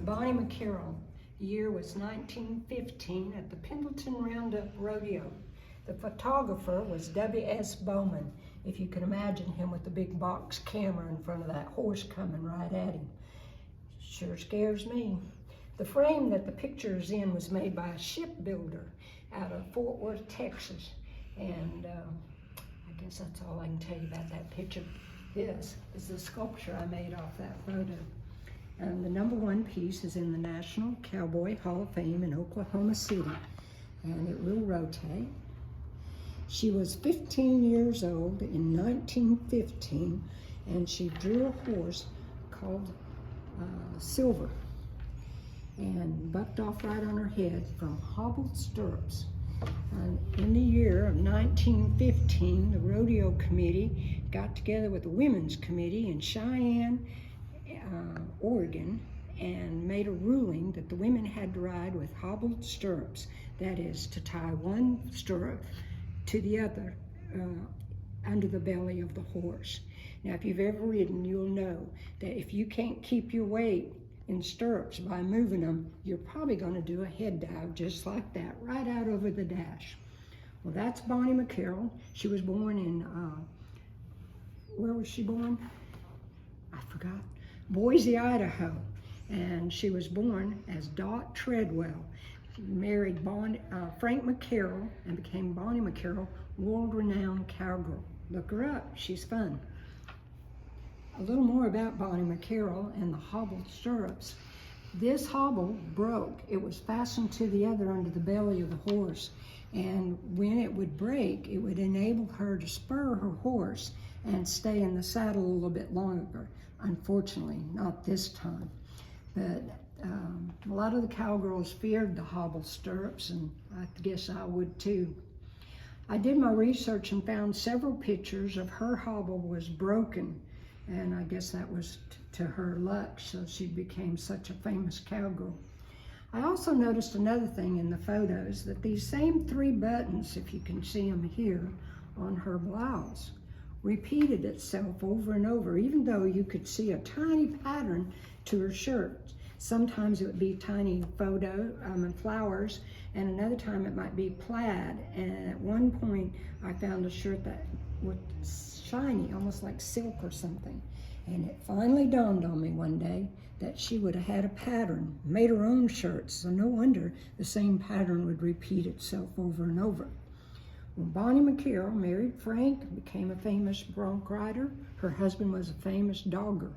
Bonnie McCarroll. The year was 1915 at the Pendleton Round-Up rodeo. The photographer was W.S. Bowman, if you can imagine him with the big box camera in front of that horse coming right at him. Sure scares me. The frame that the picture is in was made by a shipbuilder out of Fort Worth, Texas. And I guess that's all I can tell you about that picture. This is the sculpture I made off that photo. And the #1 piece is in the National Cowboy Hall of Fame in Oklahoma City, and it will rotate. She was 15 years old in 1915, and she drew a horse called Silver, and bucked off right on her head from hobbled stirrups. And in the year of 1915, the rodeo committee got together with the women's committee in Cheyenne, Oregon, and made a ruling that the women had to ride with hobbled stirrups. That is, to tie one stirrup to the other under the belly of the horse. Now, if you've ever ridden, you'll know that if you can't keep your weight in stirrups by moving them, you're probably going to do a head dive just like that, right out over the dash. Well, that's Bonnie McCarroll. She was born in, where was she born? I forgot. Boise, Idaho. And she was born as Dot Treadwell. She married Frank McCarroll and became Bonnie McCarroll, world-renowned cowgirl. Look her up, she's fun. A little more about Bonnie McCarroll and the hobbled stirrups. This hobble broke. It was fastened to the other under the belly of the horse. And when it would break, it would enable her to spur her horse and stay in the saddle a little bit longer. Unfortunately, not this time. But a lot of the cowgirls feared the hobble stirrups, and I guess I would too. I did my research and found several pictures of her hobble was broken, and I guess that was to her luck, so she became such a famous cowgirl. I also noticed another thing in the photos, that these same 3 buttons, if you can see them here, on her blouse, repeated itself over and over, even though you could see a tiny pattern to her shirt. Sometimes it would be tiny flowers, and another time it might be plaid. And at one point, I found a shirt that was shiny, almost like silk or something. And it finally dawned on me one day that she would have had a pattern, made her own shirts, so no wonder the same pattern would repeat itself over and over. Well, Bonnie McCarroll married Frank, became a famous bronc rider. Her husband was a famous dogger.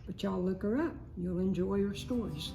But y'all look her up. You'll enjoy her stories.